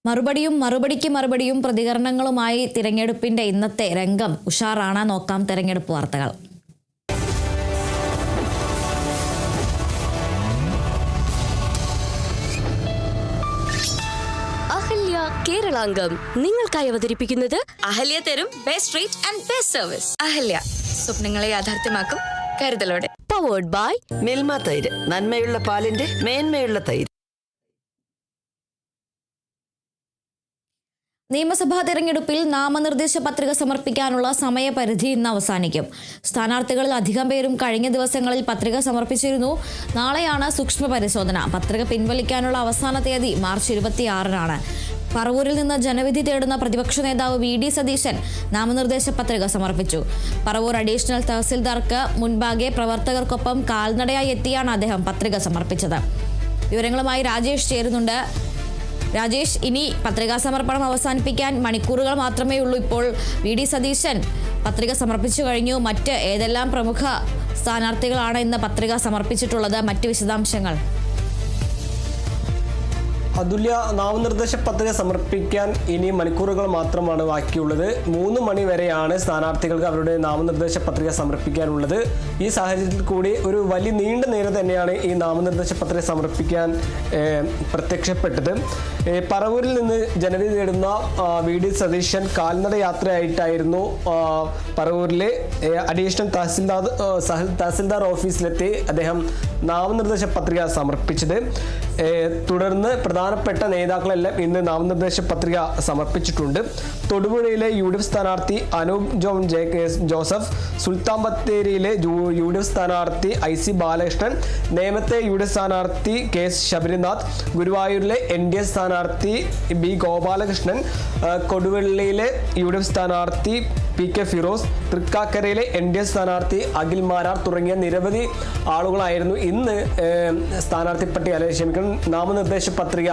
മറുപടിയും പ്രതികരണങ്ങളുമായി തിരഞ്ഞെടുപ്പിന്റെ ഇന്നത്തെ രംഗം ഉഷാറാണ്. നോക്കാം തിരഞ്ഞെടുപ്പ് വാർത്തകൾ. അഹല്യ കേരളാംഗം നിങ്ങൾക്കായി അവതരിപ്പിക്കുന്നത് അഹല്യ തരും best rate and best service. Ahalya സ്വപ്നങ്ങളെ യാഥാർത്ഥ്യമാക്കും കരുതലോടെ. പവേർഡ് ബൈ മിൽമ തൈര്, നന്മയുള്ള പാലിന്റെ മേന്മയുള്ള തൈര്. നിയമസഭാ തെരഞ്ഞെടുപ്പിൽ നാമനിർദ്ദേശ പത്രിക സമർപ്പിക്കാനുള്ള സമയപരിധി ഇന്ന് അവസാനിക്കും. സ്ഥാനാർത്ഥികളിൽ അധികം പേരും കഴിഞ്ഞ ദിവസങ്ങളിൽ പത്രിക സമർപ്പിച്ചിരുന്നു. നാളെയാണ് സൂക്ഷ്മ പരിശോധന. പത്രിക പിൻവലിക്കാനുള്ള അവസാന തീയതി മാർച്ച് 26-നാണ്. പറവൂരിൽ നിന്ന് ജനവിധി തേടുന്ന പ്രതിപക്ഷ നേതാവ് വി.ഡി. സതീശൻ നാമനിർദ്ദേശ പത്രിക സമർപ്പിച്ചു. പറവൂർ അഡീഷണൽ തഹസിൽദാർക്ക് മുൻപാകെ പ്രവർത്തകർക്കൊപ്പം കാൽനടയായി എത്തിയാണ് അദ്ദേഹം പത്രിക സമർപ്പിച്ചത്. വിവരങ്ങളുമായി രാജേഷ് ചേരുന്നുണ്ട്. രാജേഷ്, ഇനി പത്രികാ സമർപ്പണം അവസാനിപ്പിക്കാൻ മണിക്കൂറുകൾ മാത്രമേ ഉള്ളൂ. ഇപ്പോൾ വി.ഡി. സതീശൻ പത്രിക സമർപ്പിച്ചു കഴിഞ്ഞു. മറ്റ് ഏതെല്ലാം പ്രമുഖ സ്ഥാനാർത്ഥികളാണ് ഇന്ന് പത്രിക സമർപ്പിച്ചിട്ടുള്ളത്? മറ്റ് വിശദാംശങ്ങൾ. അതുല്യ, നാമനിർദ്ദേശ പത്രിക സമർപ്പിക്കാൻ ഇനി മണിക്കൂറുകൾ മാത്രമാണ് ബാക്കിയുള്ളത്. 3 മണി വരെയാണ് സ്ഥാനാർത്ഥികൾക്ക് അവരുടെ നാമനിർദ്ദേശ പത്രിക സമർപ്പിക്കാനുള്ളത്. ഈ സാഹചര്യത്തിൽ കൂടി ഒരു വലിയ നീണ്ട നേരം തന്നെയാണ് ഈ നാമനിർദ്ദേശ പത്രിക സമർപ്പിക്കാൻ പ്രത്യക്ഷപ്പെട്ടത്. പറവൂരിൽ നിന്ന് ജനവിധി തേടുന്ന വി.ഡി. സതീശൻ കാൽനട യാത്രയായിട്ടായിരുന്നു പറവൂരിലെ അഡീഷണൽ തഹസിൽദാർ ഓഫീസിലെത്തി അദ്ദേഹം നാമനിർദ്ദേശ പത്രിക സമർപ്പിച്ചത്. തുടർന്ന് പ്രധാനപ്പെട്ട നേതാക്കളെല്ലാം ഇന്ന് നാമനിർദ്ദേശ പത്രിക സമർപ്പിച്ചിട്ടുണ്ട്. തൊടുപുഴയിലെ യു.ഡി.എഫ് സ്ഥാനാർത്ഥി അനൂപ് ജോസഫ്, സുൽത്താൻ ബത്തേരിയിലെ യു.ഡി.എഫ് സ്ഥാനാർത്ഥി ഐ.സി. ബാലകൃഷ്ണൻ, നേമത്തെ യു.ഡി.എഫ് സ്ഥാനാർത്ഥി കെ.എസ്. ശബരിനാഥ്, ഗുരുവായൂരിലെ എൻ.ഡി.എ സ്ഥാനാർത്ഥി ബി. ഗോപാലകൃഷ്ണൻ, കൊടുവള്ളിയിലെ യു.ഡി.എഫ് സ്ഥാനാർത്ഥി പി.കെ. ഫിറോസ്, തൃക്കാക്കരയിലെ എൻ.ഡി.എ സ്ഥാനാർത്ഥി അഖിൽ മാരാർ തുടങ്ങിയ നിരവധി ആളുകളായിരുന്നു ഇന്ന് സ്ഥാനാർത്ഥി പട്ടിക നാമനിർദ്ദേശ പത്രിക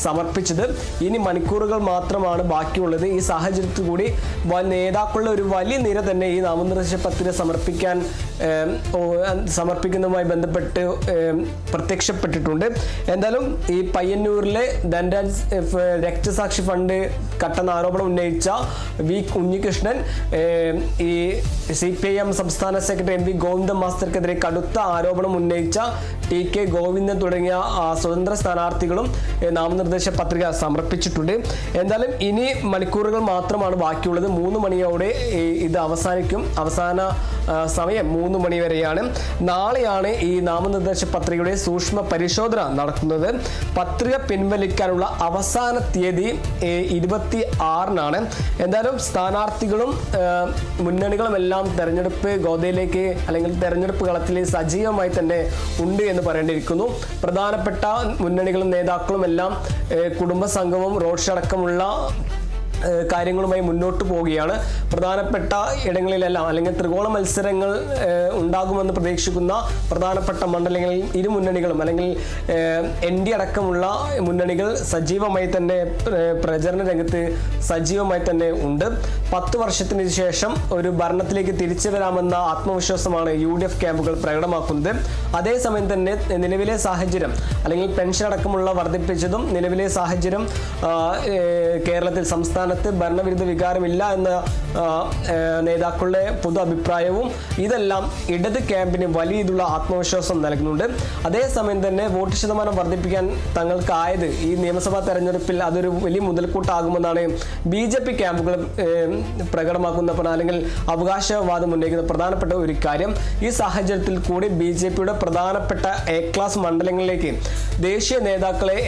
സമർപ്പിച്ചത്. ഇനി മണിക്കൂറുകൾ മാത്രമാണ് ബാക്കിയുള്ളത്. ഈ സാഹചര്യത്തിൽ കൂടി നേതാക്കളുടെ ഒരു വലിയ നിര തന്നെ ഈ നാമനിർദ്ദേശ പത്രിക സമർപ്പിക്കുന്നതുമായി ബന്ധപ്പെട്ട് പ്രത്യക്ഷപ്പെട്ടിട്ടുണ്ട്. എന്തായാലും ഈ പയ്യന്നൂരിലെ ധനരാജ് രക്തസാക്ഷി ഫണ്ട് കട്ടെന്ന ആരോപണം ഉന്നയിച്ച വി. ഉണ്ണികൃഷ്ണൻ, ഈ CPIM സംസ്ഥാന സെക്രട്ടറി എം. വി. ഗോവിന്ദൻ മാസ്റ്റർക്കെതിരെ കടുത്ത ആരോപണം ഉന്നയിച്ച ടി.കെ. ഗോവിന്ദൻ തുടങ്ങിയ സ്വതന്ത്ര സ്ഥാനാർത്ഥികളും നാമനിർദ്ദേശ പത്രിക സമർപ്പിച്ചിട്ടുണ്ട്. എന്തായാലും ഇനി മണിക്കൂറുകൾ മാത്രമാണ് ബാക്കിയുള്ളത്. 3 മണിയോടെ ഇത് അവസാനിക്കും. അവസാന സമയം 3 മണി വരെയാണ്. നാളെയാണ് ഈ നാമനിർദ്ദേശ പത്രികയുടെ സൂക്ഷ്മ പരിശോധന നടക്കുന്നത്. പത്രിക പിൻവലിക്കാനുള്ള അവസാന തീയതി 26-നാണ്. എന്തായാലും സ്ഥാനാർത്ഥികളും മുന്നണികളും എല്ലാം തെരഞ്ഞെടുപ്പ് ഗോതയിലേക്ക് അല്ലെങ്കിൽ തെരഞ്ഞെടുപ്പ് കളത്തിൽ സജീവമായി തന്നെ ഉണ്ട് എന്ന് പറയേണ്ടിയിരിക്കുന്നു. പ്രധാനപ്പെട്ട മുന്നണികളും നേതാക്കളും എല്ലാം കുടുംബ സംഗമം, റോഡ് ഷോ അടക്കമുള്ള കാര്യങ്ങളുമായി മുന്നോട്ട് പോവുകയാണ്. പ്രധാനപ്പെട്ട ഇടങ്ങളിലെല്ലാം അല്ലെങ്കിൽ ത്രികോണ മത്സരങ്ങൾ ഉണ്ടാകുമെന്ന് പ്രതീക്ഷിക്കുന്ന പ്രധാനപ്പെട്ട മണ്ഡലങ്ങളിൽ ഇരു മുന്നണികളും അല്ലെങ്കിൽ ND അടക്കമുള്ള മുന്നണികൾ സജീവമായി തന്നെ പ്രചരണ രംഗത്ത് സജീവമായി തന്നെ ഉണ്ട്. 10 വർഷത്തിന് ശേഷം ഒരു ഭരണത്തിലേക്ക് തിരിച്ചു വരാമെന്ന ആത്മവിശ്വാസമാണ് UDF ക്യാമ്പുകൾ പ്രകടമാക്കുന്നത്. അതേസമയം തന്നെ നിലവിലെ സാഹചര്യം അല്ലെങ്കിൽ പെൻഷൻ അടക്കമുള്ള വർദ്ധിപ്പിച്ചതും നിലവിലെ സാഹചര്യം കേരളത്തിൽ സംസ്ഥാനത്ത് ഭരണവിരുദ്ധ വികാരമില്ല എന്ന നേതാക്കളുടെ പൊതു അഭിപ്രായവും ഇതെല്ലാം ഇടത് ക്യാമ്പിന് വലിയതുള്ള ആത്മവിശ്വാസം നൽകുന്നുണ്ട്. അതേസമയം തന്നെ വോട്ട് ശതമാനം വർദ്ധിപ്പിക്കാൻ തങ്ങൾക്കായത് ഈ നിയമസഭാ തെരഞ്ഞെടുപ്പിൽ അതൊരു വലിയ മുതൽക്കൂട്ടാകുമെന്നാണ് BJP ക്യാമ്പുകൾ പ്രകടമാക്കുന്ന അല്ലെങ്കിൽ അവകാശവാദം ഉന്നയിക്കുന്ന പ്രധാനപ്പെട്ട ഒരു കാര്യം. ഈ സാഹചര്യത്തിൽ കൂടി BJPയുടെ പ്രധാനപ്പെട്ട A ക്ലാസ് മണ്ഡലങ്ങളിലേക്ക് ദേശീയ നേതാക്കളെ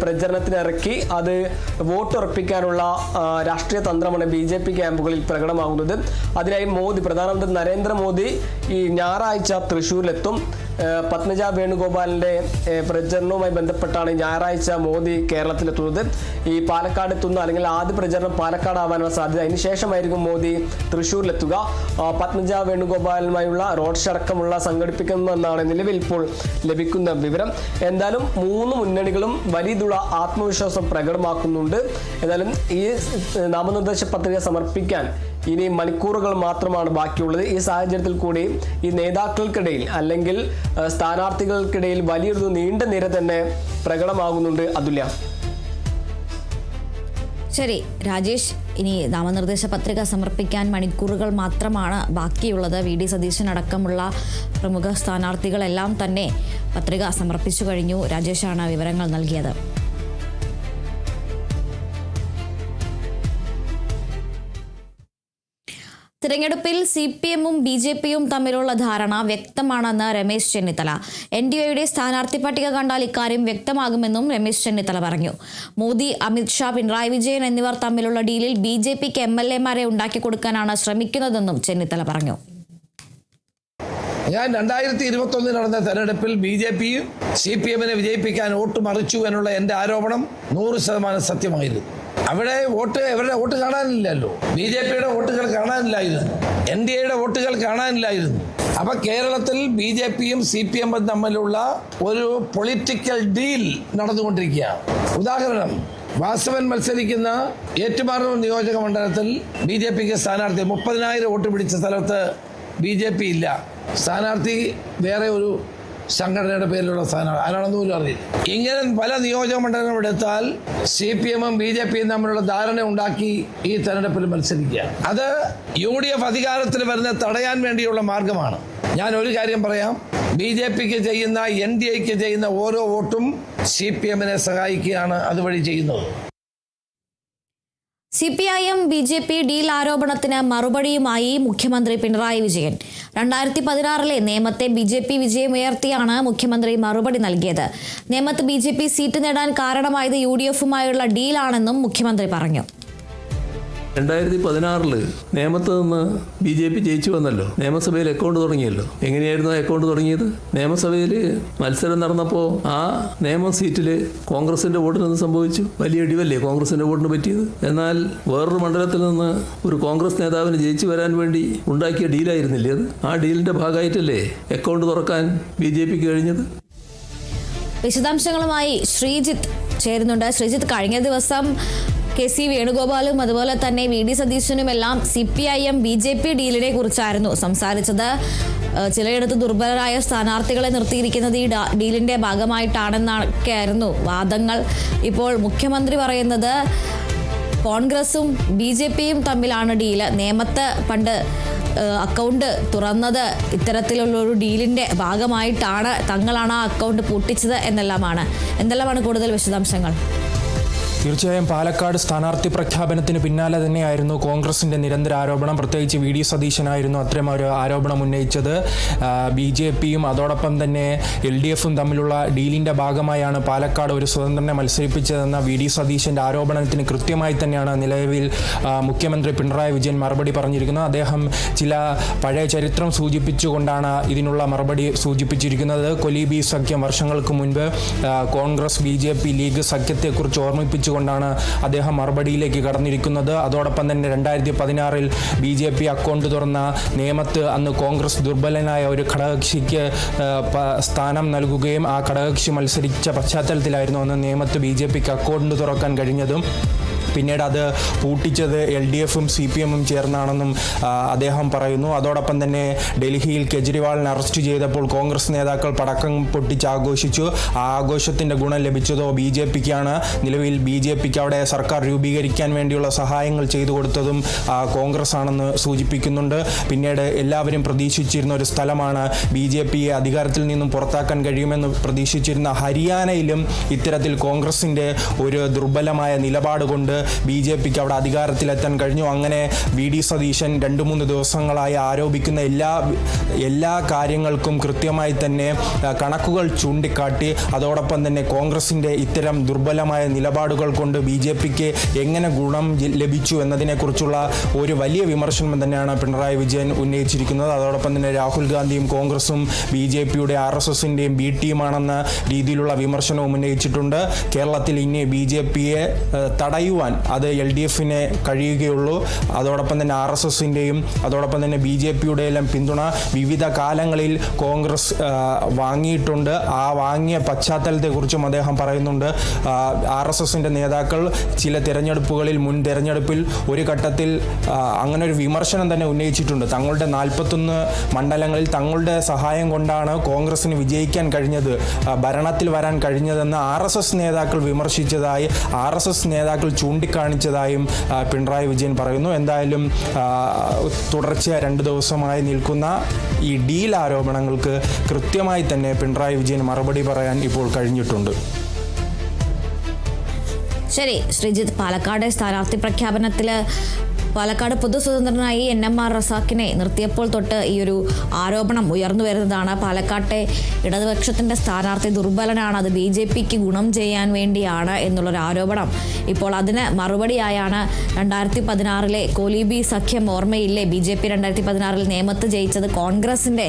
പ്രചരണത്തിനിറക്കി അത് വോട്ട് ഉറപ്പിക്കാനുള്ള രാഷ്ട്രീയ തന്ത്രമാണ് BJP ക്യാമ്പുകളിൽ പ്രകടമാകുന്നത്. അതിനായി പ്രധാനമന്ത്രി നരേന്ദ്രമോദി ഈ ഞായറാഴ്ച തൃശ്ശൂരിലെത്തും. പത്മജ വേണുഗോപാലിന്റെ പ്രചരണവുമായി ബന്ധപ്പെട്ടാണ് ഞായറാഴ്ച മോദി കേരളത്തിലെത്തുന്നത്. ഈ പാലക്കാട് എത്തുന്ന അല്ലെങ്കിൽ ആദ്യ പ്രചരണം പാലക്കാട് ആവാനുള്ള സാധ്യത. അതിനുശേഷമായിരിക്കും മോദി തൃശ്ശൂരിലെത്തുക. പത്മജ വേണുഗോപാലുമായുള്ള റോഡ് ഷോ അടക്കമുള്ള സംഘടിപ്പിക്കുന്നതെന്നാണ് നിലവിൽ ഇപ്പോൾ ലഭിക്കുന്ന വിവരം. എന്തായാലും 3 മുന്നണികളും വലിയതുള്ള ആത്മവിശ്വാസം പ്രകടമാക്കുന്നുണ്ട്. എന്തായാലും ഈ നാമനിർദ്ദേശ പത്രിക സമർപ്പിക്കാൻ ഇനി മണിക്കൂറുകൾ മാത്രമാണ് ബാക്കിയുള്ളത്. ഈ സാഹചര്യത്തിൽ കൂടി ഈ നേതാക്കൾക്കിടയിൽ അല്ലെങ്കിൽ സ്ഥാനാർത്ഥികൾക്കിടയിൽ വലിയൊരു നീണ്ട നിര തന്നെ പ്രകടമാകുന്നുണ്ട്. അതുല്യ. ശരി രാജേഷ്, ഇനി നാമനിർദ്ദേശ പത്രിക സമർപ്പിക്കാൻ മണിക്കൂറുകൾ മാത്രമാണ് ബാക്കിയുള്ളത്. VD സതീശൻ അടക്കമുള്ള പ്രമുഖ സ്ഥാനാർത്ഥികളെല്ലാം തന്നെ പത്രിക സമർപ്പിച്ചു കഴിഞ്ഞു. രാജേഷാണ് വിവരങ്ങൾ നൽകിയത്. തിരഞ്ഞെടുപ്പിൽ CPM-ഉം BJP-യും തമ്മിലുള്ള ധാരണ വ്യക്തമാണെന്ന് രമേശ് ചെന്നിത്തല. NDAയുടെ സ്ഥാനാർത്ഥി പട്ടിക കണ്ടാൽ ഇക്കാര്യം വ്യക്തമാകുമെന്നും രമേശ് ചെന്നിത്തല പറഞ്ഞു. മോദി, അമിത് ഷാ, പിണറായി വിജയൻ എന്നിവർ തമ്മിലുള്ള ഡീലിൽ BJP-ക്ക് MLA-മാരെ ഉണ്ടാക്കി കൊടുക്കാനാണ് ശ്രമിക്കുന്നതെന്നും ചെന്നിത്തല പറഞ്ഞു. ഞാൻ 2021 നടന്ന തെരഞ്ഞെടുപ്പിൽ BJP-യും CPM-നെ വിജയിപ്പിക്കാൻ വോട്ട് മറിച്ചു എന്നുള്ള എൻ്റെ ആരോപണം 100% സത്യമായിരുന്നു. അവിടെ ഇവരുടെ വോട്ട് കാണാനില്ലല്ലോ. BJP-യുടെ വോട്ടുകൾ കാണാനില്ലായിരുന്നു, NDAയുടെ വോട്ടുകൾ കാണാനില്ലായിരുന്നു. അപ്പൊ കേരളത്തിൽ BJP-യും CPM-ഉം തമ്മിലുള്ള ഒരു പൊളിറ്റിക്കൽ ഡീൽ നടന്നുകൊണ്ടിരിക്കുകയാണ്. ഉദാഹരണം, വാസവൻ മത്സരിക്കുന്ന ഏറ്റുമാനൂർ നിയോജക മണ്ഡലത്തിൽ BJP-ക്ക് സ്ഥാനാർത്ഥി 30,000 വോട്ട് പിടിച്ച സ്ഥലത്ത് BJP ഇല്ല. സ്ഥാനാർത്ഥി വേറെ ഒരു സംഘടനയുടെ പേരിലുള്ള സ്ഥാനാർത്ഥി, ആരാണെന്ന് പോലും അറിയില്ല. ഇങ്ങനെ പല നിയോജക മണ്ഡലങ്ങളും എടുത്താൽ CPM-ഉം BJP-യും തമ്മിലുള്ള ധാരണ ഉണ്ടാക്കി ഈ തെരഞ്ഞെടുപ്പിൽ മത്സരിക്കുക. അത് UDF അധികാരത്തിൽ വരുന്ന തടയാൻ വേണ്ടിയുള്ള മാർഗമാണ്. ഞാൻ ഒരു കാര്യം പറയാം, BJP-ക്ക് ചെയ്യുന്ന NDAയ്ക്ക് ചെയ്യുന്ന ഓരോ വോട്ടും CPM-നെ സഹായിക്കുകയാണ് അതുവഴി ചെയ്യുന്നത്. CPIM BJP ഡീൽ ആരോപണത്തിന് മറുപടിയുമായി മുഖ്യമന്ത്രി പിണറായി വിജയൻ. 2016 നേമത്തെ BJP വിജയമുയർത്തിയാണ് മുഖ്യമന്ത്രി മറുപടി നൽകിയത്. നേമത്ത് BJP സീറ്റ് നേടാൻ കാരണമായത് UDF-ഉമായുള്ള ഡീലാണെന്നും മുഖ്യമന്ത്രി പറഞ്ഞു. 2016 നേമത്ത് നിന്ന് BJP ജയിച്ചു വന്നല്ലോ. നിയമസഭയിൽ അക്കൗണ്ട് തുടങ്ങിയല്ലോ. എങ്ങനെയായിരുന്നു ആ അക്കൗണ്ട് തുടങ്ങിയത്? നിയമസഭയിൽ മത്സരം നടന്നപ്പോൾ ആ നിയമ സീറ്റിൽ കോൺഗ്രസിന്റെ വോട്ടിന് എന്ത് സംഭവിച്ചു? വലിയ ഇടിവല്ലേ കോൺഗ്രസിന്റെ വോട്ടിന് പറ്റിയത്. എന്നാൽ വേറൊരു മണ്ഡലത്തിൽ നിന്ന് ഒരു കോൺഗ്രസ് നേതാവിന് ജയിച്ചു വരാൻ വേണ്ടി ഉണ്ടാക്കിയ ഡീലായിരുന്നില്ലേ അത്? ആ ഡീലിന്റെ ഭാഗമായിട്ടല്ലേ അക്കൗണ്ട് തുറക്കാൻ BJPക്ക് കഴിഞ്ഞത്? വിശദാംശങ്ങളുമായി ശ്രീജിത്ത് ചേരുന്നുണ്ട്. ശ്രീജിത്ത്, കഴിഞ്ഞ ദിവസം KC വേണുഗോപാലും അതുപോലെ തന്നെ VD സതീശനുമെല്ലാം CPIM BJP ഡീലിനെ കുറിച്ചായിരുന്നു സംസാരിച്ചത്. ചിലയിടത്ത് ദുർബലരായ സ്ഥാനാർത്ഥികളെ നിർത്തിയിരിക്കുന്നത് ഈ ഡീലിന്റെ ഭാഗമായിട്ടാണെന്നൊക്കെയായിരുന്നു വാദങ്ങൾ. ഇപ്പോൾ മുഖ്യമന്ത്രി പറയുന്നത് കോൺഗ്രസും BJP-യും തമ്മിലാണ് ഡീല്. നേമത്ത് പണ്ട് അക്കൗണ്ട് തുറന്നത് ഇത്തരത്തിലുള്ളൊരു ഡീലിന്റെ ഭാഗമായിട്ടാണ്, തങ്ങളാണ് ആ അക്കൗണ്ട് പൂട്ടിച്ചത് എന്തെല്ലാമാണ് കൂടുതൽ വിശദാംശങ്ങൾ? തീർച്ചയായും പാലക്കാട് സ്ഥാനാർത്ഥി പ്രഖ്യാപനത്തിന് പിന്നാലെ തന്നെയായിരുന്നു കോൺഗ്രസിന്റെ നിരന്തര ആരോപണം. പ്രത്യേകിച്ച് VD സതീശനായിരുന്നു അത്തരം ഒരു ആരോപണം ഉന്നയിച്ചത്. BJP-യും അതോടൊപ്പം തന്നെ LDF-ഉം തമ്മിലുള്ള ഡീലിന്റെ ഭാഗമായാണ് പാലക്കാട് ഒരു സ്വതന്ത്രനെ മത്സരിപ്പിച്ചതെന്ന VD സതീശന്റെ ആരോപണത്തിന് കൃത്യമായി തന്നെയാണ് നിലവിൽ മുഖ്യമന്ത്രി പിണറായി വിജയൻ മറുപടി പറഞ്ഞിരിക്കുന്നത്. അദ്ദേഹം ചില പഴയ ചരിത്രം സൂചിപ്പിച്ചുകൊണ്ടാണ് ഇതിനുള്ള മറുപടി സൂചിപ്പിച്ചിരിക്കുന്നത്. കൊലീബി സഖ്യം വർഷങ്ങൾക്ക് മുൻപ് കോൺഗ്രസ് BJP ലീഗ് സഖ്യത്തെക്കുറിച്ച് ഓർമ്മിപ്പിച്ചു കൊണ്ടാണ് അദ്ദേഹം മറുപടിയിലേക്ക് കടന്നിരിക്കുന്നത്. അതോടൊപ്പം തന്നെ 2016 BJP അക്കൗണ്ട് തുറന്ന നേമത്ത് അന്ന് കോൺഗ്രസ് ദുർബലനായ ഒരു ഘടകകക്ഷിക്ക് സ്ഥാനം നൽകുകയും ആ ഘടകകക്ഷി മത്സരിച്ച പശ്ചാത്തലത്തിലായിരുന്നു അന്ന് നേമത്ത് BJPക്ക് അക്കൗണ്ട് തുറക്കാൻ കഴിഞ്ഞതും. പിന്നീട് അത് പൂട്ടിച്ചത് LDF-ഉം CPM-ഉം ചേർന്നാണെന്നും അദ്ദേഹം പറയുന്നു. അതോടൊപ്പം തന്നെ ഡൽഹിയിൽ കെജ്രിവാളിനെ അറസ്റ്റ് ചെയ്തപ്പോൾ കോൺഗ്രസ് നേതാക്കൾ പടക്കം പൊട്ടിച്ച് ആഘോഷിച്ചു. ആ ആഘോഷത്തിൻ്റെ ഗുണം ലഭിച്ചതോ BJPക്കാണ്. നിലവിൽ BJPക്ക് അവിടെ സർക്കാർ രൂപീകരിക്കാൻ വേണ്ടിയുള്ള സഹായങ്ങൾ ചെയ്തു കൊടുത്തതും കോൺഗ്രസ് ആണെന്ന് സൂചിപ്പിക്കുന്നുണ്ട്. പിന്നീട് എല്ലാവരും പ്രതീക്ഷിച്ചിരുന്ന ഒരു സ്ഥലമാണ് BJPയെ അധികാരത്തിൽ നിന്നും പുറത്താക്കാൻ കഴിയുമെന്ന് പ്രതീക്ഷിച്ചിരുന്ന ഹരിയാനയിലും ഇത്തരത്തിൽ കോൺഗ്രസിൻ്റെ ഒരു ദുർബലമായ നിലപാട് കൊണ്ട് BJPക്ക് അവിടെ അധികാരത്തിലെത്താൻ കഴിഞ്ഞു. അങ്ങനെ VD സതീശൻ 2-3 ദിവസങ്ങളായി ആരോപിക്കുന്ന എല്ലാ കാര്യങ്ങൾക്കും കൃത്യമായി തന്നെ കണക്കുകൾ ചൂണ്ടിക്കാട്ടി. അതോടൊപ്പം തന്നെ കോൺഗ്രസിൻ്റെ ഇത്തരം ദുർബലമായ നിലപാടുകൾ കൊണ്ട് BJPക്ക് എങ്ങനെ ഗുണം ലഭിച്ചു എന്നതിനെക്കുറിച്ചുള്ള ഒരു വലിയ വിമർശനം തന്നെയാണ് പിണറായി വിജയൻ ഉന്നയിച്ചിരിക്കുന്നത്. അതോടൊപ്പം തന്നെ രാഹുൽ ഗാന്ധിയും കോൺഗ്രസും BJPയുടെ RSSൻ്റെയും B ടീമാണെന്ന രീതിയിലുള്ള വിമർശനവും ഉന്നയിച്ചിട്ടുണ്ട്. കേരളത്തിൽ ഇനി BJPയെ തടയുവാൻ അത് LDF-ന് കഴിയുകയുള്ളൂ. അതോടൊപ്പം തന്നെ RSSൻ്റെയും അതോടൊപ്പം തന്നെ BJPയുടെ എല്ലാം പിന്തുണ വിവിധ കാലങ്ങളിൽ കോൺഗ്രസ് വാങ്ങിയിട്ടുണ്ട്. ആ വാങ്ങിയ പശ്ചാത്തലത്തെക്കുറിച്ചും അദ്ദേഹം പറയുന്നുണ്ട്. RSSൻ്റെ നേതാക്കൾ ചില മുൻ തെരഞ്ഞെടുപ്പിൽ ഒരു ഘട്ടത്തിൽ അങ്ങനെ ഒരു വിമർശനം തന്നെ ഉന്നയിച്ചിട്ടുണ്ട്. തങ്ങളുടെ 41 മണ്ഡലങ്ങളിൽ തങ്ങളുടെ സഹായം കൊണ്ടാണ് കോൺഗ്രസിന് വിജയിക്കാൻ കഴിഞ്ഞത്, ഭരണത്തിൽ വരാൻ കഴിഞ്ഞതെന്ന് RSS നേതാക്കൾ വിമർശിച്ചതായി RSS നേതാക്കൾ ചൂണ്ടിക്കാണിച്ചതായും പിണറായി വിജയൻ പറയുന്നു. എന്തായാലും തുടർച്ചയായ 2 ദിവസമായി നിൽക്കുന്ന ഈ ഡീൽ ആരോപണങ്ങൾക്ക് കൃത്യമായി തന്നെ പിണറായി വിജയൻ മറുപടി പറയാൻ ഇപ്പോൾ കഴിഞ്ഞിട്ടുണ്ട്. ശരി ശ്രീജിത്ത്, പാലക്കാട് സ്ഥാനാർത്ഥി പ്രഖ്യാപനത്തിൽ പാലക്കാട് പൊതുസ്വതന്ത്രനായി NMR റസാഖിനെ നിർത്തിയപ്പോൾ തൊട്ട് ഈ ഒരു ആരോപണം ഉയർന്നു വരുന്നതാണ്. പാലക്കാട്ടെ ഇടതുപക്ഷത്തിൻ്റെ സ്ഥാനാർത്ഥി ദുർബലനാണ്, അത് BJPക്ക് ഗുണം ചെയ്യാൻ വേണ്ടിയാണ് എന്നുള്ളൊരു ആരോപണം. ഇപ്പോൾ അതിന് മറുപടിയായാണ് 2016 കോലീബി സഖ്യം ഓർമ്മയില്ലേ, BJP 2016 നേമത്ത് ജയിച്ചത് കോൺഗ്രസിൻ്റെ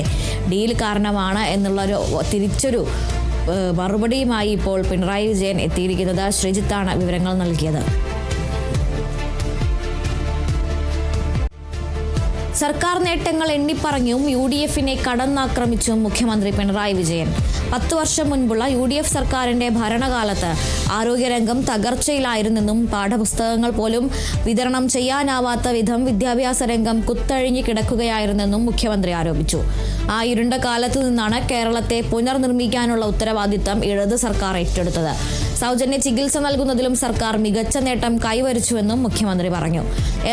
ഡീൽ കാരണമാണ് എന്നുള്ളൊരു തിരിച്ചൊരു മറുപടിയുമായി ഇപ്പോൾ പിണറായി വിജയൻ എത്തിയിരിക്കുന്നത്. ശ്രീജിത്താണ് വിവരങ്ങൾ നൽകിയത്. സർക്കാർ നേട്ടങ്ങൾ എണ്ണിപ്പറഞ്ഞും UDFനെ കടന്നാക്രമിച്ചും മുഖ്യമന്ത്രി പിണറായി വിജയൻ. 10 വർഷം മുൻപുള്ള UDF സർക്കാരിന്റെ ഭരണകാലത്ത് ആരോഗ്യരംഗം തകർച്ചയിലായിരുന്നെന്നും പാഠപുസ്തകങ്ങൾ പോലും വിതരണം ചെയ്യാനാവാത്ത വിധം വിദ്യാഭ്യാസ രംഗം കുത്തഴിഞ്ഞു കിടക്കുകയായിരുന്നെന്നും മുഖ്യമന്ത്രി ആരോപിച്ചു. ആ ഇരുണ്ട കാലത്തു നിന്നാണ് കേരളത്തെ പുനർനിർമ്മിക്കാനുള്ള ഉത്തരവാദിത്തം ഇടത് സർക്കാർ ഏറ്റെടുത്തത്. സൗജന്യ ചികിത്സ നൽകുന്നതിലും സർക്കാർ മികച്ച നേട്ടം കൈവരിച്ചുവെന്നും മുഖ്യമന്ത്രി പറഞ്ഞു.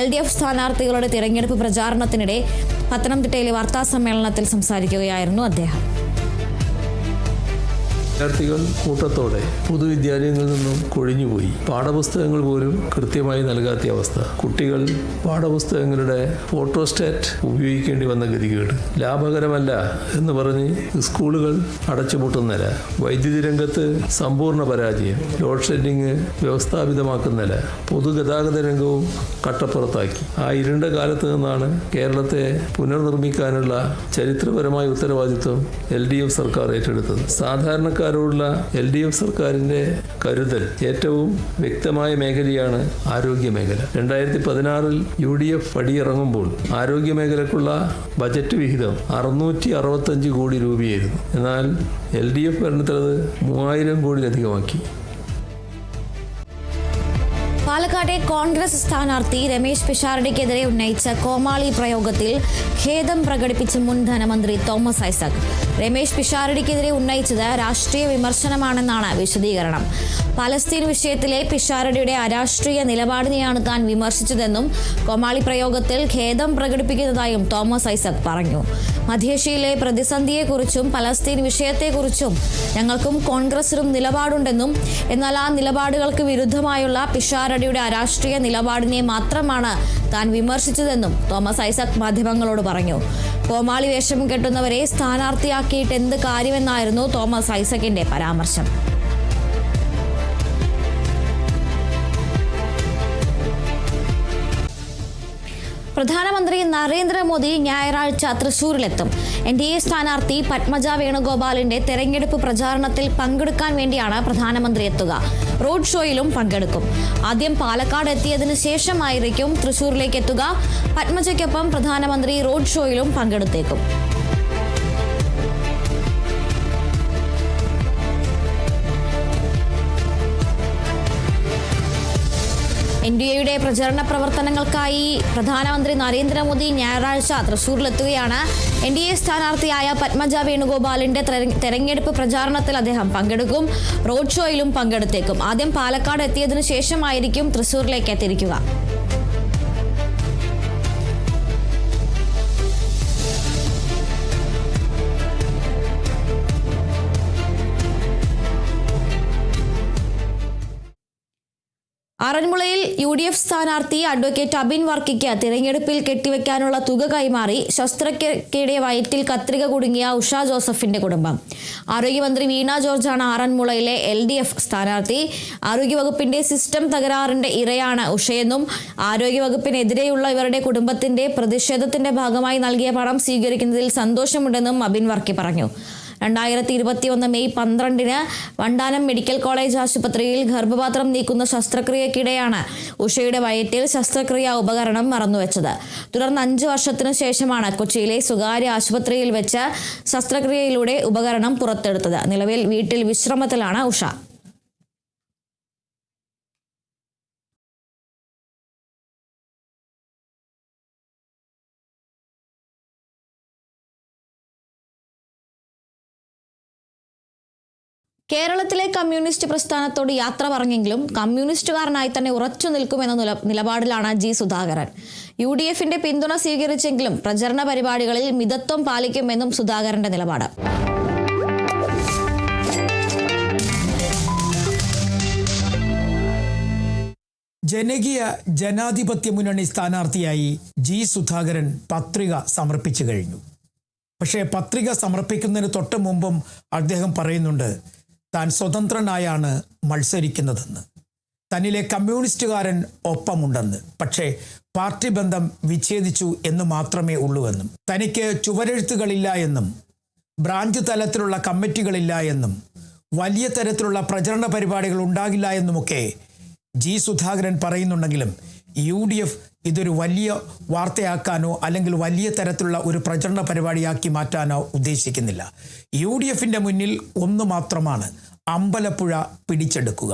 LDF സ്ഥാനാർത്ഥികളുടെ തിരഞ്ഞെടുപ്പ് പ്രചാരണത്തിനിടെ പത്തനംതിട്ടയിലെ വാർത്താസമ്മേളനത്തിൽ സംസാരിക്കുകയായിരുന്നു അദ്ദേഹം. വിദ്യാർത്ഥികൾ കൂട്ടത്തോടെ പൊതുവിദ്യാലയങ്ങളിൽ നിന്നും കൊഴിഞ്ഞുപോയി. പാഠപുസ്തകങ്ങൾ പോലും കൃത്യമായി നൽകാത്ത അവസ്ഥ. കുട്ടികൾ പാഠപുസ്തകങ്ങളുടെ ഫോട്ടോസ്റ്റാറ്റ് ഉപയോഗിക്കേണ്ടി വന്ന ഗതികേട്. ലാഭകരമല്ല എന്ന് പറഞ്ഞ് സ്കൂളുകൾ അടച്ചുപൂട്ടുന്നില്ല. വൈദ്യുതി രംഗത്ത് സമ്പൂർണ്ണ പരാജയം. ലോഡ് ഷെഡിങ് വ്യവസ്ഥാപിതമാക്കുന്നില്ല. പൊതുഗതാഗത രംഗവും കട്ടപ്പുറത്താക്കി. ആ ഇരുണ്ട കാലത്ത് നിന്നാണ് കേരളത്തെ പുനർനിർമ്മിക്കാനുള്ള ചരിത്രപരമായ ഉത്തരവാദിത്വം LDF സർക്കാർ ഏറ്റെടുത്തത്. സാധാരണക്കാർ LDF സർക്കാരിന്റെ കരുതൽ ഏറ്റവും വ്യക്തമായ മേഖലയാണ് ആരോഗ്യ മേഖല. 2016 UDF പടിയിറങ്ങുമ്പോൾ ആരോഗ്യ മേഖലക്കുള്ള ബജറ്റ് വിഹിതം 665 കോടി രൂപയായിരുന്നു. എന്നാൽ LDF ഭരണത്തിലത് 3000 കോടിയിലധികമാക്കി. പാലക്കാട്ടെ കോൺഗ്രസ് സ്ഥാനാർത്ഥി രമേശ് പിഷാരടിക്കെതിരെ ഉന്നയിച്ച കോമാളി പ്രയോഗത്തിൽ ഖേദം പ്രകടിപ്പിച്ച മുൻ ധനമന്ത്രി തോമസ് ഐസക്. രമേശ് പിഷാരടിക്കെതിരെ ഉന്നയിച്ചത് രാഷ്ട്രീയ വിമർശനമാണെന്നാണ് വിശദീകരണം. പലസ്തീൻ വിഷയത്തിലെ പിഷാരടിയുടെ അരാഷ്ട്രീയ നിലപാടിനെയാണ് താൻ വിമർശിച്ചതെന്നും കോമാളി പ്രയോഗത്തിൽ ഖേദം പ്രകടിപ്പിക്കുന്നതായും തോമസ് ഐസക് പറഞ്ഞു. മധ്യേഷ്യയിലെ പ്രതിസന്ധിയെക്കുറിച്ചും പലസ്തീൻ വിഷയത്തെക്കുറിച്ചും ഞങ്ങൾക്കും കോൺഗ്രസിനും നിലപാടുണ്ടെന്നും എന്നാൽ ആ നിലപാടുകൾക്ക് വിരുദ്ധമായുള്ള പിഷാരടിയുടെ അരാഷ്ട്രീയ നിലപാടിനെ മാത്രമാണ് താൻ വിമർശിച്ചതെന്നും തോമസ് ഐസക് മാധ്യമങ്ങളോട് പറഞ്ഞു. കോമാളി വേഷം കെട്ടുന്നവരെ സ്ഥാനാർത്ഥിയാക്കിയിട്ട് എന്ത് കാര്യമെന്നായിരുന്നു തോമസ് ഐസക്കിന്റെ പരാമർശം. പ്രധാനമന്ത്രി നരേന്ദ്രമോദി ഞായറാഴ്ച തൃശൂരിലെത്തും. NDA സ്ഥാനാർത്ഥി പത്മജ വേണുഗോപാലിന്റെ തെരഞ്ഞെടുപ്പ് പ്രചാരണത്തിൽ പങ്കെടുക്കാൻ വേണ്ടിയാണ് പ്രധാനമന്ത്രി എത്തുക. റോഡ് ഷോയിലും പങ്കെടുക്കും. ആദ്യം പാലക്കാട് എത്തിയതിനു ശേഷമായിരിക്കും തൃശൂരിലേക്ക് എത്തുക. പത്മജയ്ക്കൊപ്പം പ്രധാനമന്ത്രി റോഡ് ഷോയിലും പങ്കെടുത്തേക്കും. NDAയുടെ പ്രചരണ പ്രവർത്തനങ്ങൾക്കായി പ്രധാനമന്ത്രി നരേന്ദ്രമോദി ഞായറാഴ്ച തൃശൂരിലെത്തുകയാണ്. NDA സ്ഥാനാർത്ഥിയായ പത്മജ വേണുഗോപാലിന്റെ തെരഞ്ഞെടുപ്പ് പ്രചാരണത്തിൽ അദ്ദേഹം പങ്കെടുക്കും. റോഡ് ഷോയിലും പങ്കെടുത്തേക്കും. ആദ്യം പാലക്കാട് എത്തിയതിനു ശേഷമായിരിക്കും തൃശൂരിലേക്ക് എത്തിയിരിക്കുക. ആറന്മുളയിൽ UDF സ്ഥാനാർത്ഥി അഡ്വക്കേറ്റ് അബിൻ വർക്കിക്ക് തിരഞ്ഞെടുപ്പിൽ കെട്ടിവെക്കാനുള്ള തുക കൈമാറി ശസ്ത്രക്രിയയുടെ വയറ്റിൽ കത്രിക കുടുങ്ങിയ ഉഷ ജോസഫിന്റെ കുടുംബം. ആരോഗ്യമന്ത്രി വീണ ജോർജാണ് ആറന്മുളയിലെ LDF സ്ഥാനാർത്ഥി. ആരോഗ്യവകുപ്പിന്റെ സിസ്റ്റം തകരാറിന്റെ ഇരയാണ് ഉഷയെന്നും ആരോഗ്യവകുപ്പിനെതിരെയുള്ള ഇവരുടെ കുടുംബത്തിന്റെ പ്രതിഷേധത്തിന്റെ ഭാഗമായി നൽകിയ പണം സ്വീകരിക്കുന്നതിൽ സന്തോഷമുണ്ടെന്നും അബിൻ വർക്കി പറഞ്ഞു. 2021 മെയ് 12 വണ്ടാനം മെഡിക്കൽ കോളേജ് ആശുപത്രിയിൽ ഗർഭപാത്രം നീക്കുന്ന ശസ്ത്രക്രിയക്കിടെയാണ് ഉഷയുടെ വയറ്റിൽ ശസ്ത്രക്രിയാ ഉപകരണം മറന്നുവെച്ചത്. തുടർന്ന് 5 വർഷത്തിനു ശേഷമാണ് കൊച്ചിയിലെ സ്വകാര്യ ആശുപത്രിയിൽ വെച്ച് ശസ്ത്രക്രിയയിലൂടെ ഉപകരണം പുറത്തെടുത്തത്. നിലവിൽ വീട്ടിൽ വിശ്രമത്തിലാണ് ഉഷ. കേരളത്തിലെ കമ്മ്യൂണിസ്റ്റ് പ്രസ്ഥാനത്തോട് യാത്ര പറഞ്ഞെങ്കിലും കമ്മ്യൂണിസ്റ്റുകാരനായി തന്നെ ഉറച്ചു നിൽക്കുമെന്ന നിലപാടിലാണ് ജി സുധാകരൻ. UDFന്റെ പിന്തുണ സ്വീകരിച്ചെങ്കിലും പ്രചരണ പരിപാടികളിൽ മിതത്വം പാലിക്കുമെന്നും സുധാകരന്റെ നിലപാട്. ജനകീയ ജനാധിപത്യ മുന്നണി സ്ഥാനാർത്ഥിയായി ജി സുധാകരൻ പത്രിക സമർപ്പിച്ചു കഴിഞ്ഞു. പക്ഷേ പത്രിക സമർപ്പിക്കുന്നതിന് തൊട്ട് മുമ്പും അദ്ദേഹം പറയുന്നുണ്ട് താൻ സ്വതന്ത്രനായാണ് മത്സരിക്കുന്നതെന്ന്. തന്നിലെ കമ്മ്യൂണിസ്റ്റുകാരൻ ഒപ്പമുണ്ടെന്ന്. പക്ഷേ പാർട്ടി ബന്ധം വിച്ഛേദിച്ചു എന്ന് മാത്രമേ ഉള്ളൂവെന്നും തനിക്ക് ചുവരെഴുത്തുകളില്ല എന്നും ബ്രാഞ്ച് തലത്തിലുള്ള കമ്മിറ്റികളില്ല എന്നും വലിയ തരത്തിലുള്ള പ്രചരണ പരിപാടികൾ ഉണ്ടാകില്ല എന്നുമൊക്കെ ജി സുധാകരൻ പറയുന്നുണ്ടെങ്കിലും UDF ഇതൊരു വലിയ വാർത്തയാക്കാനോ അല്ലെങ്കിൽ വലിയ തരത്തിലുള്ള ഒരു പ്രചരണ പരിപാടിയാക്കി മാറ്റാനോ ഉദ്ദേശിക്കുന്നില്ല. UDFന്റെ മുന്നിൽ ഒന്ന് മാത്രമാണ്, അമ്പലപ്പുഴ പിടിച്ചെടുക്കുക.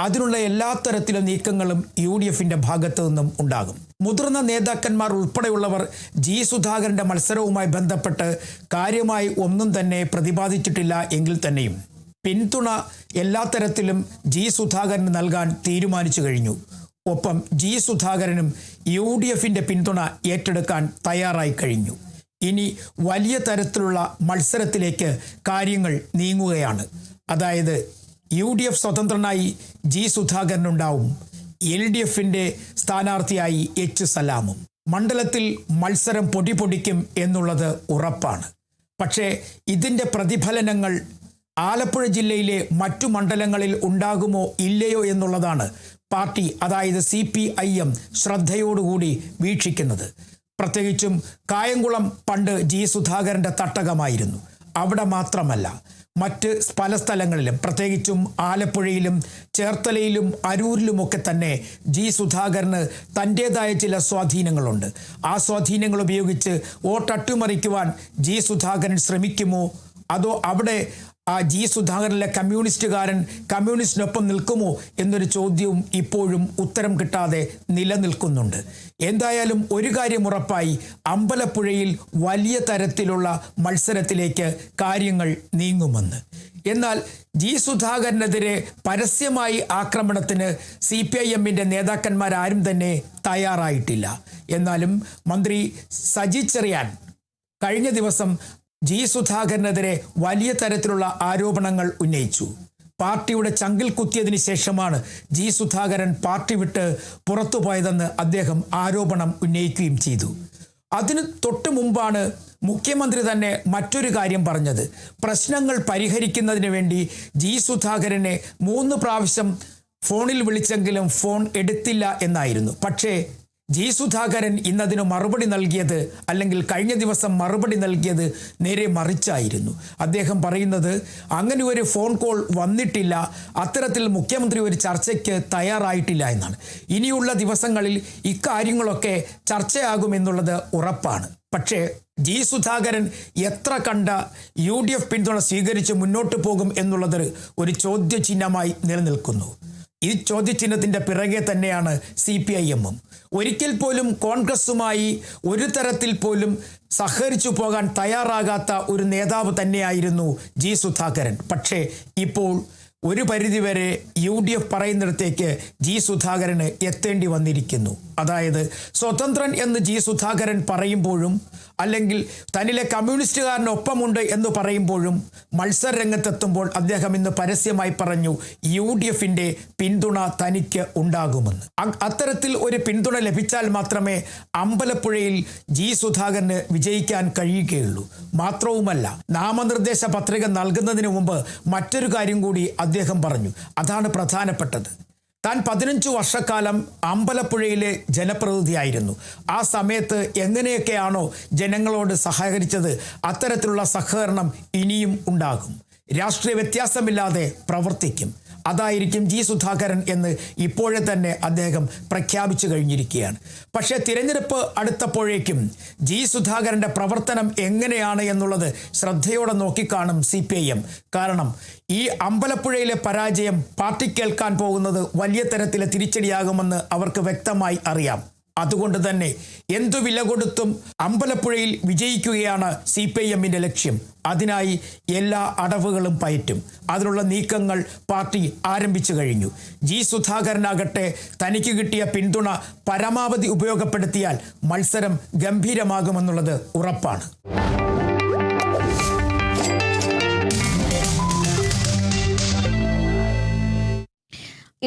അതിനുള്ള എല്ലാ തരത്തിലും നീക്കങ്ങളും UDFന്റെ ഭാഗത്തു നിന്നും ഉണ്ടാകും. മുതിർന്ന നേതാക്കന്മാർ ഉൾപ്പെടെയുള്ളവർ ജി സുധാകരന്റെ മത്സരവുമായി ബന്ധപ്പെട്ട് കാര്യമായി ഒന്നും തന്നെ പ്രതിപാദിച്ചിട്ടില്ല എങ്കിൽ തന്നെയും പിന്തുണ എല്ലാ തരത്തിലും ജി സുധാകരന് നൽകാൻ തീരുമാനിച്ചു കഴിഞ്ഞു. ഒപ്പം ജി സുധാകരനും UDFന്റെ പിന്തുണ ഏറ്റെടുക്കാൻ തയ്യാറായി കഴിഞ്ഞു. ഇനി വലിയ തരത്തിലുള്ള മത്സരത്തിലേക്ക് കാര്യങ്ങൾ നീങ്ങുകയാണ്. അതായത് UDF സ്വതന്ത്രനായി ജി സുധാകരനുണ്ടാവും, LDFന്റെ സ്ഥാനാർത്ഥിയായി H സലാമും. മണ്ഡലത്തിൽ മത്സരം പൊടിപൊടിക്കും എന്നുള്ളത് ഉറപ്പാണ്. പക്ഷേ ഇതിൻ്റെ പ്രതിഫലനങ്ങൾ ആലപ്പുഴ ജില്ലയിലെ മറ്റു മണ്ഡലങ്ങളിൽ ഉണ്ടാകുമോ ഇല്ലയോ എന്നുള്ളതാണ് പാർട്ടി, അതായത് CPIM ശ്രദ്ധയോടുകൂടി വീക്ഷിക്കുന്നത്. പ്രത്യേകിച്ചും കായംകുളം പണ്ട് ജി സുധാകരൻ്റെ തട്ടകമായിരുന്നു. അവിടെ മാത്രമല്ല, മറ്റ് പല സ്ഥലങ്ങളിലും പ്രത്യേകിച്ചും ആലപ്പുഴയിലും ചേർത്തലയിലും അരൂരിലുമൊക്കെ തന്നെ ജി സുധാകരന് തൻ്റേതായ ചില സ്വാധീനങ്ങളുണ്ട്. ആ സ്വാധീനങ്ങൾ ഉപയോഗിച്ച് വോട്ടട്ടിമറിക്കുവാൻ ജി സുധാകരൻ ശ്രമിക്കുമോ, അതോ അവിടെ ആ ജി സുധാകരനിലെ കമ്മ്യൂണിസ്റ്റുകാരൻ കമ്മ്യൂണിസ്റ്റിനൊപ്പം നിൽക്കുമോ എന്നൊരു ചോദ്യവും ഇപ്പോഴും ഉത്തരം കിട്ടാതെ നിലനിൽക്കുന്നുണ്ട്. എന്തായാലും ഒരു കാര്യം ഉറപ്പായി, അമ്പലപ്പുഴയിൽ വലിയ തരത്തിലുള്ള മത്സരത്തിലേക്ക് കാര്യങ്ങൾ നീങ്ങുമെന്ന്. എന്നാൽ ജി സുധാകരനെതിരെ പരസ്യമായി ആക്രമണത്തിന് CPIMന്റെ നേതാക്കന്മാരാരും തന്നെ തയ്യാറായിട്ടില്ല. എന്നാലും മന്ത്രി സജി ചെറിയാൻ കഴിഞ്ഞ ദിവസം ജി സുധാകരനെതിരെ വലിയ തരത്തിലുള്ള ആരോപണങ്ങൾ ഉന്നയിച്ചു. പാർട്ടിയുടെ ചങ്കിൽ കുത്തിയതിന് ശേഷമാണ് ജി സുധാകരൻ പാർട്ടി വിട്ട് പുറത്തുപോയതെന്ന് അദ്ദേഹം ആരോപണം ഉന്നയിക്കുകയും ചെയ്തു. അതിന് തൊട്ട് മുമ്പാണ് മുഖ്യമന്ത്രി തന്നെ മറ്റൊരു കാര്യം പറഞ്ഞത്. പ്രശ്നങ്ങൾ പരിഹരിക്കുന്നതിന് വേണ്ടി ജി സുധാകരനെ 3 പ്രാവശ്യം ഫോണിൽ വിളിച്ചെങ്കിലും ഫോൺ എടുത്തില്ല എന്നായിരുന്നു. പക്ഷേ ജി സുധാകരൻ ഇന്നതിന് മറുപടി നൽകിയത്, അല്ലെങ്കിൽ കഴിഞ്ഞ ദിവസം മറുപടി നൽകിയത് നേരെ മറിച്ചായിരുന്നു. അദ്ദേഹം പറയുന്നത് അങ്ങനെ ഒരു ഫോൺ കോൾ വന്നിട്ടില്ല, അത്തരത്തിൽ മുഖ്യമന്ത്രി ഒരു ചർച്ചയ്ക്ക് തയ്യാറായിട്ടില്ല എന്നാണ്. ഇനിയുള്ള ദിവസങ്ങളിൽ ഇക്കാര്യങ്ങളൊക്കെ ചർച്ചയാകുമെന്നുള്ളത് ഉറപ്പാണ്. പക്ഷേ ജി സുധാകരൻ എത്ര കണ്ട UDF പിന്തുണ സ്വീകരിച്ച് മുന്നോട്ട് പോകും എന്നുള്ളത് ഒരു ചോദ്യചിഹ്നമായി നിലനിൽക്കുന്നു. ഈ ചോദ്യചിഹ്നത്തിൻ്റെ പിറകെ തന്നെയാണ് CPIMും. ഒരിക്കൽ പോലും കോൺഗ്രസുമായി ഒരു തരത്തിൽ പോലും സഹകരിച്ചു പോകാൻ തയ്യാറാകാത്ത ഒരു നേതാവ് തന്നെയായിരുന്നു ജി സുധാകരൻ. പക്ഷേ ഇപ്പോൾ ഒരു പരിധിവരെ UDF പറയുന്നിടത്തേക്ക് ജി സുധാകരന് എത്തേണ്ടി വന്നിരിക്കുന്നു. അതായത് സ്വതന്ത്രൻ എന്ന് ജി സുധാകരൻ പറയുമ്പോഴും അല്ലെങ്കിൽ തന്നിലെ കമ്മ്യൂണിസ്റ്റുകാരനൊപ്പമുണ്ട് എന്ന് പറയുമ്പോഴും മത്സര രംഗത്തെത്തുമ്പോൾ അദ്ദേഹം ഇന്ന് പരസ്യമായി പറഞ്ഞു UDFന്റെ പിന്തുണ തനിക്ക് ഉണ്ടാകുമെന്ന്. അത്തരത്തിൽ ഒരു പിന്തുണ ലഭിച്ചാൽ മാത്രമേ അമ്പലപ്പുഴയിൽ ജി സുധാകരന് വിജയിക്കാൻ കഴിയുകയുള്ളൂ. മാത്രവുമല്ല, നാമനിർദ്ദേശ പത്രിക നൽകുന്നതിന് മുമ്പ് മറ്റൊരു കാര്യം കൂടി അദ്ദേഹം പറഞ്ഞു. അതാണ് പ്രധാനപ്പെട്ടത്. താൻ 15 വർഷക്കാലം അമ്പലപ്പുഴയിലെ ജനപ്രതിനിധിയായിരുന്നു. ആ സമയത്ത് എങ്ങനെയൊക്കെയാണോ ജനങ്ങളോട് സഹകരിച്ചത്, അത്തരത്തിലുള്ള സഹകരണം ഇനിയും ഉണ്ടാകും. രാഷ്ട്രീയ വ്യത്യാസമില്ലാതെ പ്രവർത്തിക്കും. അതായിരിക്കും ജി സുധാകരൻ എന്ന് ഇപ്പോഴേ തന്നെ അദ്ദേഹം പ്രഖ്യാപിച്ചു കഴിഞ്ഞിരിക്കുകയാണ്. പക്ഷേ തിരഞ്ഞെടുപ്പ് അടുത്തപ്പോഴേക്കും ജി സുധാകരൻ്റെ പ്രവർത്തനം എങ്ങനെയാണ് എന്നുള്ളത് ശ്രദ്ധയോടെ നോക്കിക്കാണും CPIM. കാരണം ഈ അമ്പലപ്പുഴയിലെ പരാജയം പാർട്ടി കേൾക്കാൻ പോകുന്നത് വലിയ തരത്തിലെ തിരിച്ചടിയാകുമെന്ന് അവർക്ക് വ്യക്തമായി അറിയാം. അതുകൊണ്ട് തന്നെ എന്തു വില കൊടുത്തും അമ്പലപ്പുഴയിൽ വിജയിക്കുകയാണ് CPIMന്റെ ലക്ഷ്യം. അതിനായി എല്ലാ അടവുകളും പയറ്റും. അതിനുള്ള നീക്കങ്ങൾ പാർട്ടി ആരംഭിച്ചു കഴിഞ്ഞു. ജി സുധാകരനാകട്ടെ തനിക്ക് കിട്ടിയ പിന്തുണ പരമാവധി ഉപയോഗപ്പെടുത്തിയാൽ മത്സരം ഗംഭീരമാകുമെന്നുള്ളത് ഉറപ്പാണ്.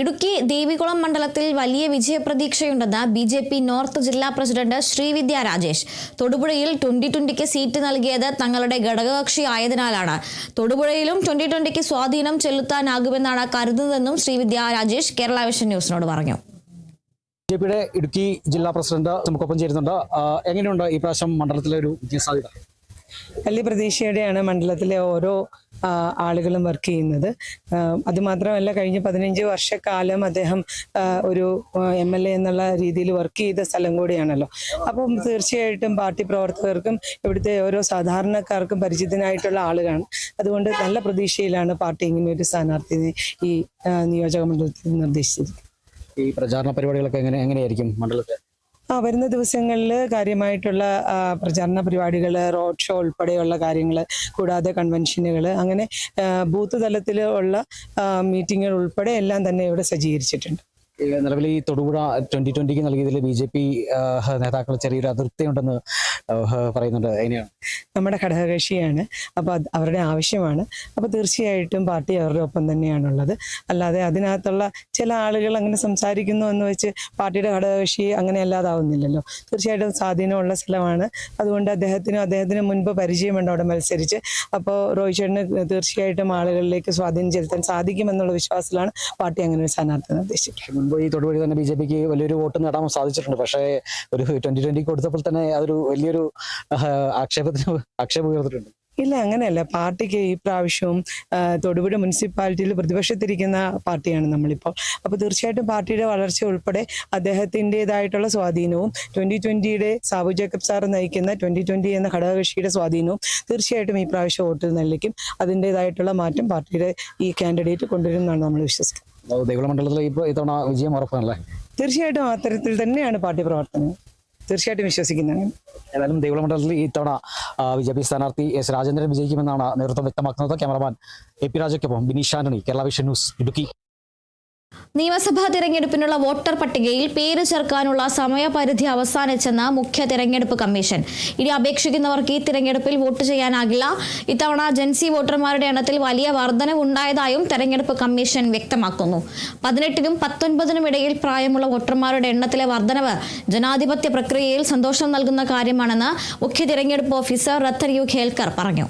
ഇടുക്കി ദേവികുളം മണ്ഡലത്തിൽ വലിയ വിജയപ്രതീക്ഷയുണ്ടെന്ന് BJP നോർത്ത് ജില്ലാ പ്രസിഡന്റ് ശ്രീവിദ്യ രാജേഷ്. തൊടുപുഴയിൽ 2020 സീറ്റ് നൽകിയത് തങ്ങളുടെ ഘടകകക്ഷി ആയതിനാലാണ്. തൊടുപുഴയിലും 2020 സ്വാധീനം ചെലുത്താനാകുമെന്നാണ് കരുതുന്നതെന്നും ശ്രീവിദ്യ രാജേഷ് കേരള വിഷൻ ന്യൂസിനോട് പറഞ്ഞു. BJPയുടെ ഇടുക്കി ജില്ലാ പ്രസിഡന്റ് നമുക്കൊപ്പം ചേരുന്നുണ്ട്. എങ്ങനെയുണ്ട് ഈ പ്രാവശ്യം മണ്ഡലത്തിലെ ഒരു വിജയസാധ്യത? വലിയ പ്രതീക്ഷയോടെയാണ് മണ്ഡലത്തിലെ ഓരോ ആളുകളും വർക്ക് ചെയ്യുന്നത്. അതുമാത്രമല്ല, കഴിഞ്ഞ 15 വർഷക്കാലം അദ്ദേഹം ഒരു MLA എന്നുള്ള രീതിയിൽ വർക്ക് ചെയ്ത സ്ഥലം കൂടിയാണല്ലോ. അപ്പം തീർച്ചയായിട്ടും പാർട്ടി പ്രവർത്തകർക്കും ഇവിടുത്തെ ഓരോ സാധാരണക്കാർക്കും പരിചിതനായിട്ടുള്ള ആളുകളാണ്. അതുകൊണ്ട് നല്ല പ്രതീക്ഷയിലാണ് പാർട്ടി ഇങ്ങനെ ഒരു സ്ഥാനാർത്ഥിയെ ഈ നിയോജക മണ്ഡലത്തിൽ നിർദ്ദേശിച്ചത്. ഈ പ്രചാരണ പരിപാടികളൊക്കെ എങ്ങനെയായിരിക്കും മണ്ഡലത്തിൽ? വരുന്ന ദിവസങ്ങളിൽ കാര്യമായിട്ടുള്ള പ്രചാരണ പരിപാടികൾ, റോഡ് ഷോ ഉൾപ്പെടെയുള്ള കാര്യങ്ങൾ, കൂടാതെ കൺവെൻഷനുകൾ, അങ്ങനെ ബൂത്ത് തലത്തിലുള്ള മീറ്റിങ്ങുകൾ ഉൾപ്പെടെ എല്ലാം തന്നെ ഇവിടെ സജ്ജീകരിച്ചിട്ടുണ്ട്. നിലവിൽ ഈ തൊടുപുഴ 2020 നൽകിയതിൽ BJP നേതാക്കൾ ചെറിയൊരു അതൃപ്തിയുണ്ടെന്ന് പറയുന്നുണ്ട്. എങ്ങനെയാണ്? നമ്മുടെ ഘടകകക്ഷിയാണ്, അപ്പോൾ അവരുടെ ആവശ്യമാണ്. അപ്പോൾ തീർച്ചയായിട്ടും പാർട്ടി അവരുടെ ഒപ്പം തന്നെയാണുള്ളത്. അല്ലാതെ അതിനകത്തുള്ള ചില ആളുകൾ അങ്ങനെ സംസാരിക്കുന്നു എന്ന് വെച്ച് പാർട്ടിയുടെ ഘടകകക്ഷി അങ്ങനെ അല്ലാതാവുന്നില്ലല്ലോ. തീർച്ചയായിട്ടും സ്വാധീനമുള്ള സ്ഥലമാണ്. അതുകൊണ്ട് അദ്ദേഹത്തിന് മുൻപ് പരിചയമുണ്ട് അവിടെ മത്സരിച്ച്. അപ്പോൾ റോയ് ചേട്ടന് തീർച്ചയായിട്ടും ആളുകളിലേക്ക് സ്വാധീനം ചെലുത്താൻ സാധിക്കുമെന്നുള്ള വിശ്വാസത്തിലാണ് പാർട്ടി അങ്ങനെ ഒരു സ്ഥാനാർത്ഥി നിർദ്ദേശിച്ചത്. മുൻപ് ഈ തൊടുപുഴ തന്നെ BJPക്ക് വലിയൊരു വോട്ട് നേടാൻ സാധിച്ചിട്ടുണ്ട്. പക്ഷേ ഒരു 2020 കൊടുത്തപ്പോൾ തന്നെ അതൊരു വലിയൊരു ആക്ഷേപം ഉയർന്നിട്ടുണ്ട്. ഇല്ല, അങ്ങനെയല്ല. പാർട്ടിക്ക് ഈ പ്രാവശ്യവും തൊടുപുഴ മുനിസിപ്പാലിറ്റിയിൽ പ്രതിപക്ഷത്തിരിക്കുന്ന പാർട്ടിയാണ് നമ്മളിപ്പോൾ. അപ്പോൾ തീർച്ചയായിട്ടും പാർട്ടിയുടെ വളർച്ച ഉൾപ്പെടെ അദ്ദേഹത്തിൻ്റെതായിട്ടുള്ള സ്വാധീനവും 2020 സാബു ജേക്കബ് സാർ നയിക്കുന്ന 2020 എന്ന ഘടകകക്ഷിയുടെ സ്വാധീനവും തീർച്ചയായിട്ടും ഈ പ്രാവശ്യം വോട്ട് നൽകിക്കും. അതിൻ്റെതായിട്ടുള്ള മാറ്റം പാർട്ടിയുടെ ഈ കാൻഡിഡേറ്റ് കൊണ്ടുവരുമെന്നാണ് നമ്മൾ വിശ്വസിക്കുന്നത്. ദേവികുളം മണ്ഡലത്തിൽ ഇത്തവണ വിജയം ഉറപ്പാണല്ലേ? തീർച്ചയായിട്ടും അത്തരത്തിൽ തന്നെയാണ് പാർട്ടി പ്രവർത്തനം. തീർച്ചയായിട്ടും വിശ്വസിക്കുന്നതാണ്. ഏതായാലും ദേവികുളം മണ്ഡലത്തിൽ ഇത്തവണ BJP സ്ഥാനാർത്ഥി S. രാജേന്ദ്രൻ വിജയിക്കുമെന്നാണ് നേതൃത്വം വ്യക്തമാക്കുന്നത്. ക്യാമറമാൻ AP രാജയ്ക്കൊപ്പം ബിനീഷ് ആന്റണി, കേരള വിഷൻ ന്യൂസ്, ഇടുക്കി. നിയമസഭാ തിരഞ്ഞെടുപ്പിനുള്ള വോട്ടർ പട്ടികയിൽ പേര് ചേർക്കാനുള്ള സമയപരിധി അവസാനിച്ചെന്ന് മുഖ്യ തിരഞ്ഞെടുപ്പ് കമ്മീഷൻ. ഇനി അപേക്ഷിക്കുന്നവർക്ക് ഈ തിരഞ്ഞെടുപ്പിൽ വോട്ട് ചെയ്യാനാകില്ല. ഇത്തവണ ജൻസി വോട്ടർമാരുടെ എണ്ണത്തിൽ വലിയ വർധനവുണ്ടായതായും തെരഞ്ഞെടുപ്പ് കമ്മീഷൻ വ്യക്തമാക്കുന്നു. 18-നും 19-നും ഇടയിൽ പ്രായമുള്ള വോട്ടർമാരുടെ എണ്ണത്തിലെ വർധനവ് ജനാധിപത്യ പ്രക്രിയയിൽ സന്തോഷം നൽകുന്ന കാര്യമാണെന്ന് മുഖ്യ തിരഞ്ഞെടുപ്പ് ഓഫീസർ രത്തൻ യു ഖേൽക്കർ പറഞ്ഞു.